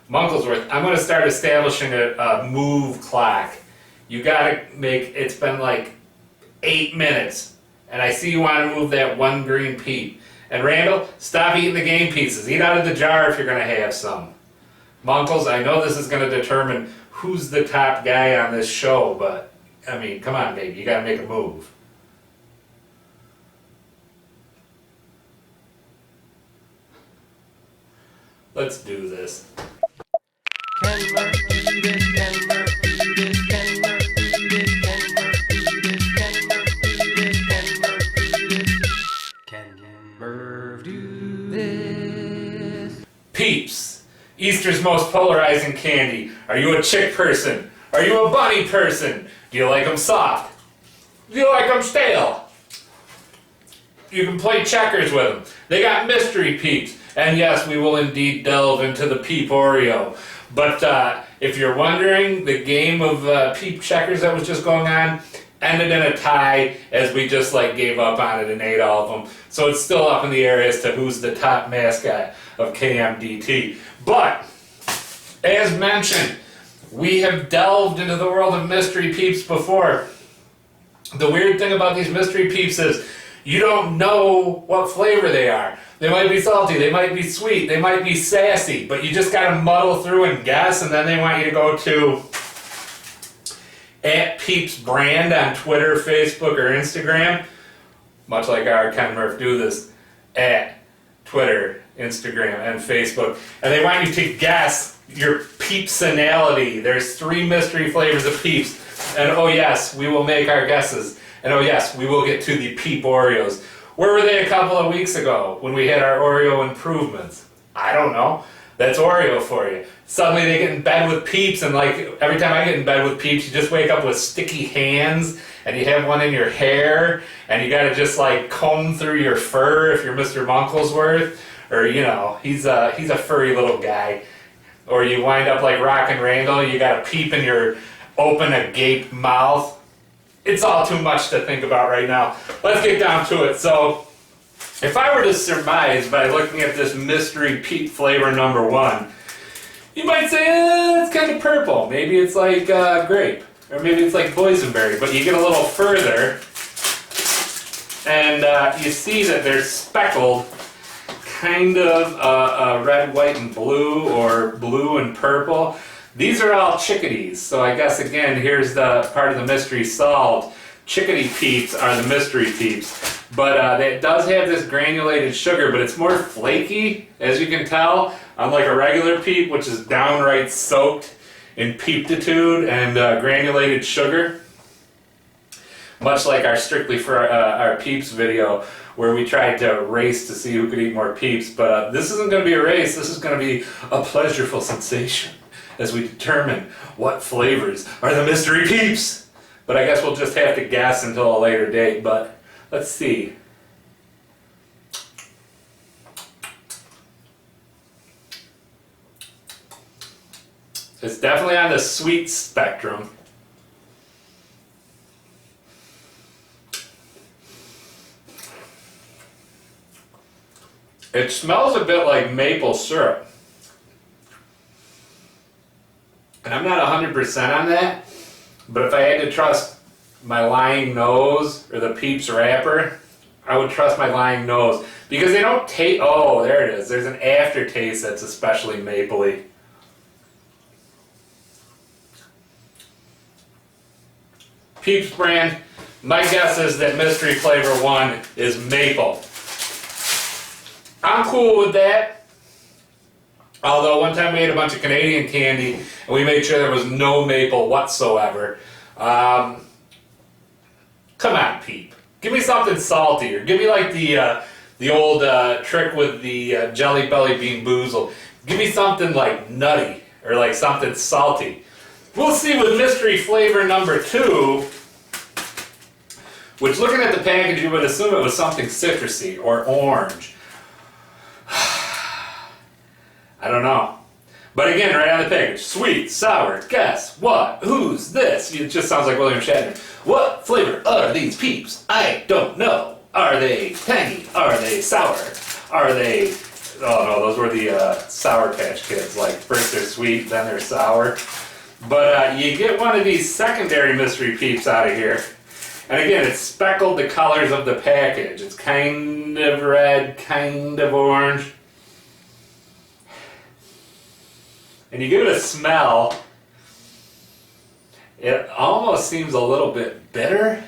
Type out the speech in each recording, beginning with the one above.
Munklesworth, I'm going to start establishing a move clock. You got to make, it's been like 8 minutes, and I see you want to move that one green peep. And Randall, stop eating the game pieces. Eat out of the jar if you're going to have some. Munkles, I know this is going to determine who's the top guy on this show, but, I mean, come on, baby. You got to make a move. Let's do this. Peeps, Easter's most polarizing candy. Are you a chick person? Are you a bunny person? Do you like them soft? Do you like them stale? You can play checkers with them. They got mystery peeps. And yes, we will indeed delve into the Peep Oreo. But if you're wondering, the game of peep checkers that was just going on ended in a tie as we just gave up on it and ate all of them. So it's still up in the air as to who's the top mascot of KMDT. But, as mentioned, we have delved into the world of mystery peeps before. The weird thing about these mystery peeps is you don't know what flavor they are. They might be salty, they might be sweet, they might be sassy, but you just gotta muddle through and guess, and then they want you to go to @PeepsBrand on Twitter, Facebook, or Instagram, much like our Ken Murph do this, at Twitter, Instagram, and Facebook, and they want you to guess your peepsonality. There's 3 mystery flavors of peeps, and oh yes, we will make our guesses, and oh yes, we will get to the Peep Oreos. Where were they a couple of weeks ago when we had our Oreo improvements? I don't know. That's Oreo for you. Suddenly they get in bed with Peeps, and every time I get in bed with Peeps, you just wake up with sticky hands, and you have one in your hair, and you gotta just comb through your fur if you're Mr. Munklesworth, or he's a furry little guy. Or you wind up like Rockin' Randall, you got a peep in your open agape mouth. It's all too much to think about right now. Let's get down to it. So, if I were to surmise by looking at this mystery peep flavor number 1, you might say, it's kind of purple. Maybe it's like grape. Or maybe it's like boysenberry. But you get a little further, and you see that they're speckled, kind of red, white, and blue, or blue and purple. These are all chickadees, so I guess again, here's the part of the mystery solved. Chickadee peeps are the mystery peeps, but it does have this granulated sugar, but it's more flaky, as you can tell, unlike a regular peep, which is downright soaked in peeptitude and granulated sugar. Much like our Strictly for our Peeps video, where we tried to race to see who could eat more peeps, but this isn't going to be a race, this is going to be a pleasureful sensation as we determine what flavors are the mystery peeps. But I guess we'll just have to guess until a later date, but let's see. It's definitely on the sweet spectrum. It smells a bit like maple syrup. And I'm not 100% on that, but if I had to trust my lying nose or the Peeps wrapper, I would trust my lying nose. Because they don't taste, oh, there it is. There's an aftertaste that's especially mapley. Peeps brand, my guess is that mystery flavor 1 is maple. I'm cool with that. Although one time we ate a bunch of Canadian candy and we made sure there was no maple whatsoever. Come on, Peep. Give me something salty, or give me like the old trick with the Jelly Belly Bean Boozled. Give me something like nutty, or like something salty. We'll see with mystery flavor number 2, which looking at the package you would assume it was something citrusy or orange. I don't know. But again, right on the package, sweet, sour, guess what? Who's this? It just sounds like William Shatner. What flavor are these peeps? I don't know. Are they tangy? Are they sour? Are they Oh no, those were the Sour Patch Kids. Like, first they're sweet, then they're sour. But you get one of these secondary mystery Peeps out of here. And again, it's speckled the colors of the package. It's kind of red, kind of orange. And you give it a smell. It almost seems a little bit bitter.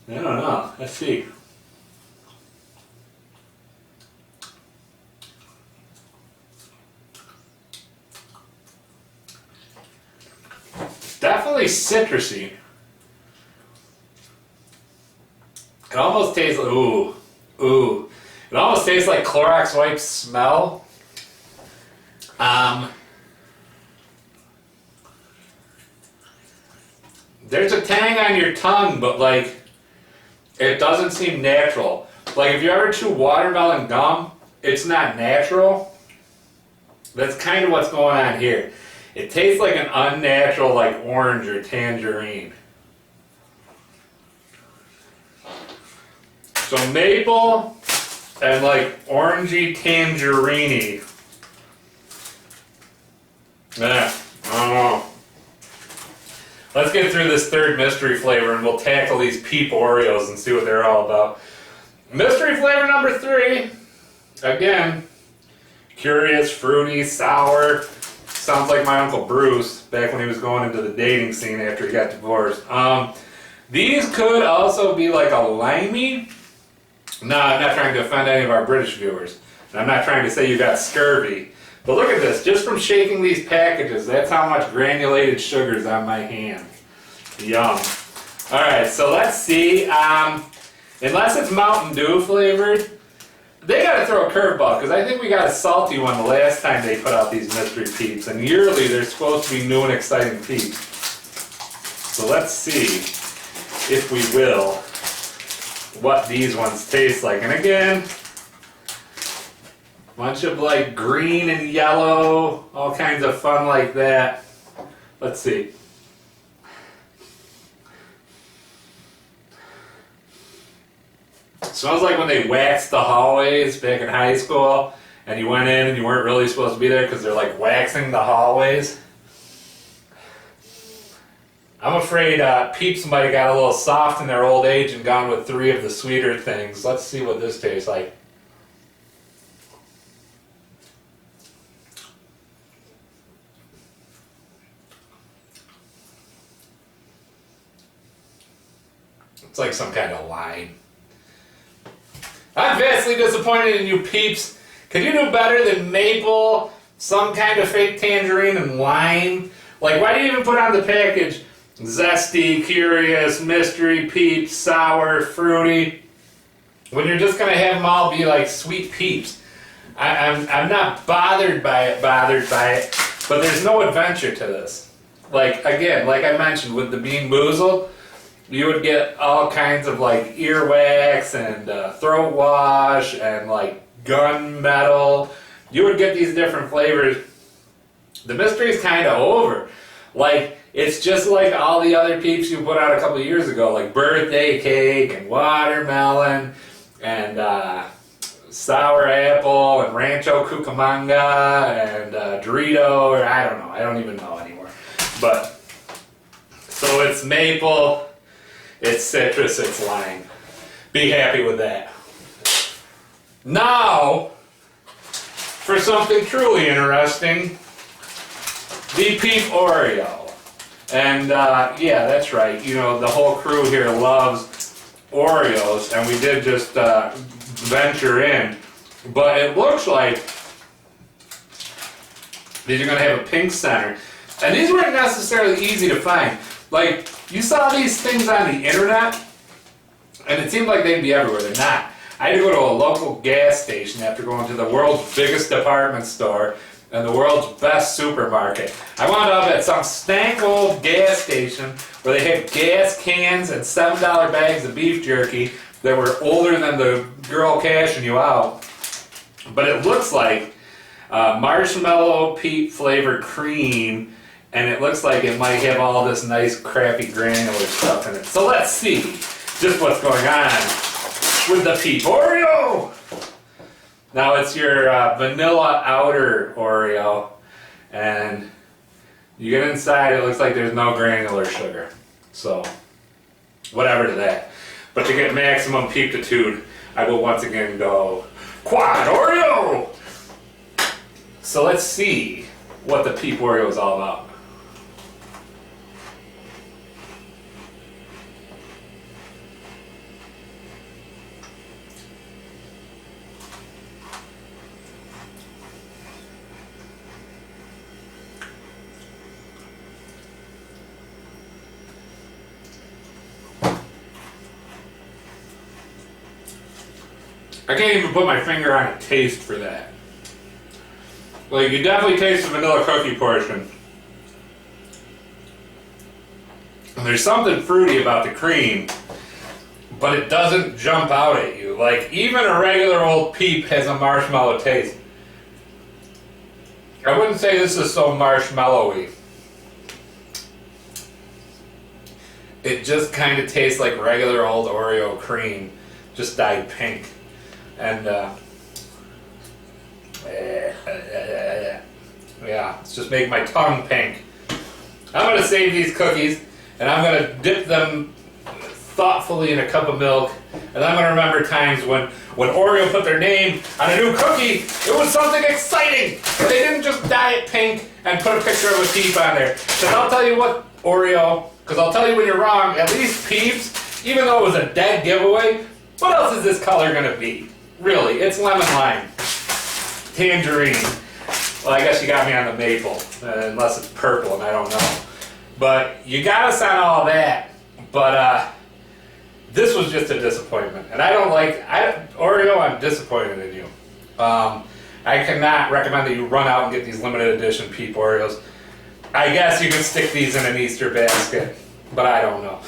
I don't know. Let's see. Definitely citrusy. It almost tastes like, ooh. It almost tastes like Clorox wipes smell. There's a tang on your tongue, but like, it doesn't seem natural. Like, if you ever chew watermelon gum, it's not natural. That's kind of what's going on here. It tastes like an unnatural, like, orange or tangerine. So maple and like orangey tangerine-y. I don't know. Let's get through this third mystery flavor and we'll tackle these Peep Oreos and see what they're all about. Mystery flavor number 3. Again, curious, fruity, sour. Sounds like my Uncle Bruce back when he was going into the dating scene after he got divorced. These could also be like a limey. No, I'm not trying to offend any of our British viewers. And I'm not trying to say you got scurvy. But look at this. Just from shaking these packages, that's how much granulated sugar's on my hand. Yum. Alright, so let's see. Unless it's Mountain Dew flavored, they gotta throw a curveball, because I think we got a salty one the last time they put out these mystery Peeps. And yearly, they're supposed to be new and exciting Peeps. So let's see, if we will, what these ones taste like. And again, bunch of like green and yellow, all kinds of fun like that. Let's see. Smells like when they waxed the hallways back in high school and you went in and you weren't really supposed to be there because they're like waxing the hallways. I'm afraid Peeps might have got a little soft in their old age and gone with 3 of the sweeter things. Let's see what this tastes like. It's like some kind of lime. I'm vastly disappointed in you Peeps. Could you do better than maple, some kind of fake tangerine, and lime? Like, why do you even put on the package zesty, curious, mystery, Peeps, sour, fruity, when you're just gonna have them all be like sweet Peeps? I'm not bothered by it, but there's no adventure to this. Like, again, like I mentioned with the Bean Boozled, you would get all kinds of like earwax and throat wash and like gunmetal. You would get these different flavors. The mystery's kind of over. Like, it's just like all the other Peeps you put out a couple of years ago, like birthday cake and watermelon and sour apple and Rancho Cucamonga and Dorito, or I don't know. I don't even know anymore. But, so it's maple, it's citrus, it's lime. Be happy with that. Now, for something truly interesting, the Peep Oreo. And yeah, that's right. You know, the whole crew here loves Oreos, and we did just venture in. But it looks like these are going to have a pink center. And these weren't necessarily easy to find. Like, you saw these things on the internet, and it seemed like they'd be everywhere. They're not. I had to go to a local gas station after going to the world's biggest department store and the world's best supermarket. I wound up at some stank old gas station where they had gas cans and $7 bags of beef jerky that were older than the girl cashing you out. But it looks like marshmallow Peep flavored cream, and it looks like it might have all this nice crappy granular stuff in it. So let's see just what's going on with the Peep Oreo. Now it's your vanilla outer Oreo, and you get inside, it looks like there's no granular sugar. So, whatever to that. But to get maximum peepitude, I will once again go Quad Oreo! So let's see what the Peep Oreo is all about. I can't even put my finger on a taste for that. Like, you definitely taste the vanilla cookie portion. And there's something fruity about the cream, but it doesn't jump out at you. Like, even a regular old Peep has a marshmallow taste. I wouldn't say this is so marshmallowy. It just kind of tastes like regular old Oreo cream, just dyed pink. And yeah, it's just making my tongue pink. I'm going to save these cookies, and I'm going to dip them thoughtfully in a cup of milk, and I'm going to remember times when Oreo put their name on a new cookie, it was something exciting. They didn't just dye it pink and put a picture of a Peep on there. Because I'll tell you what, Oreo, because I'll tell you when you're wrong, at least Peeps, even though it was a dead giveaway, what else is this color going to be? Really, it's lemon lime, tangerine. Well, I guess you got me on the maple, unless it's purple, and I don't know. But you got us on all that. But this was just a disappointment, and I don't like Oreo. I'm disappointed in you. I cannot recommend that you run out and get these limited edition Peep Oreos. I guess you could stick these in an Easter basket, but I don't know.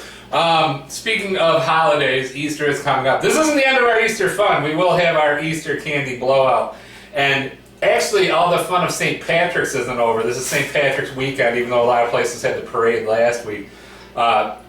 Speaking of holidays, Easter is coming up. This isn't the end of our Easter fun. We will have our Easter candy blowout. And actually, all the fun of St. Patrick's isn't over. This is St. Patrick's weekend, even though a lot of places had the parade last week.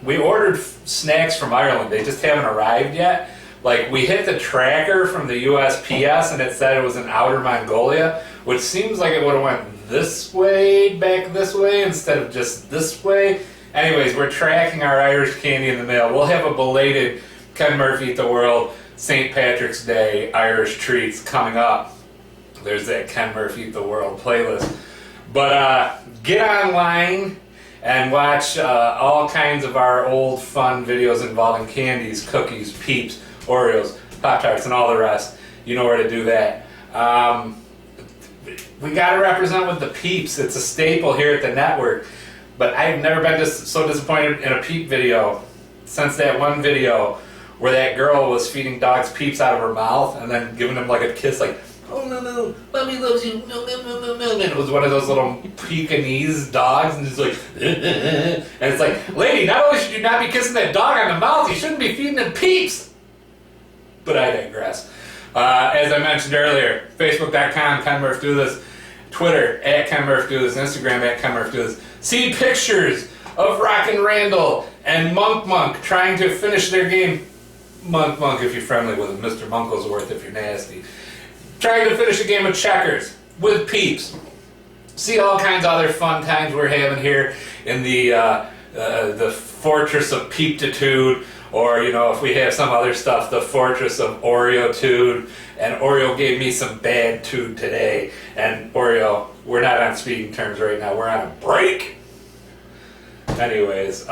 We ordered snacks from Ireland. They just haven't arrived yet. Like, we hit the tracker from the USPS, and it said it was in Outer Mongolia, which seems like it would have went this way, back this way, instead of just this way. Anyways, we're tracking our Irish candy in the mail. We'll have a belated Ken Murphy Eat the World St. Patrick's Day Irish treats coming up. There's that Ken Murphy Eat the World playlist. But get online and watch all kinds of our old fun videos involving candies, cookies, Peeps, Oreos, Pop-Tarts, and all the rest. You know where to do that. We got to represent with the Peeps. It's a staple here at the network. But I've never been so disappointed in a Peep video since that one video where that girl was feeding dogs Peeps out of her mouth and then giving them like a kiss, like, oh no, no, mommy loves you, no, no, no, no, no. And it was one of those little Pekingese dogs, and it's like, and it's like, lady, not only should you not be kissing that dog on the mouth, you shouldn't be feeding him Peeps. But I digress. As I mentioned earlier, Facebook.com, Ken Murph Do This, Twitter, at Ken Murph Do This, Instagram, at Ken Murph Do This. See pictures of Rockin' Randall and Monk trying to finish their game. Monk if you're friendly with him, Mr. Munklesworth if you're nasty. Trying to finish a game of checkers with Peeps. See all kinds of other fun times we're having here in the fortress of Peeptitude, or, you know, if we have some other stuff, the fortress of Oreo-tude. And Oreo gave me some bad tude today. And Oreo, we're not on speaking terms right now. We're on a break. Anyways,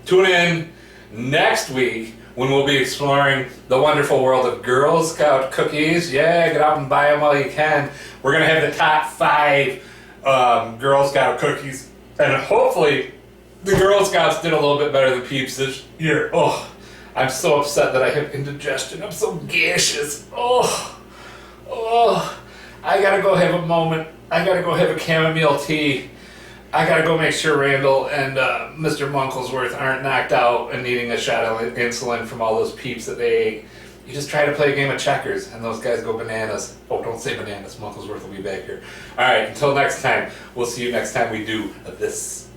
tune in next week when we'll be exploring the wonderful world of Girl Scout cookies. Yeah, get out and buy them while you can. We're going to have the top 5 Girl Scout cookies. And hopefully the Girl Scouts did a little bit better than Peeps this year. Oh, I'm so upset that I have indigestion. I'm so gaseous. Oh, I gotta go have a moment. I gotta go have a chamomile tea. I gotta go make sure Randall and Mr. Munklesworth aren't knocked out and needing a shot of insulin from all those Peeps that they ate. You just try to play a game of checkers and those guys go bananas. Oh, don't say bananas. Munklesworth will be back here. All right, until next time. We'll see you next time we do this.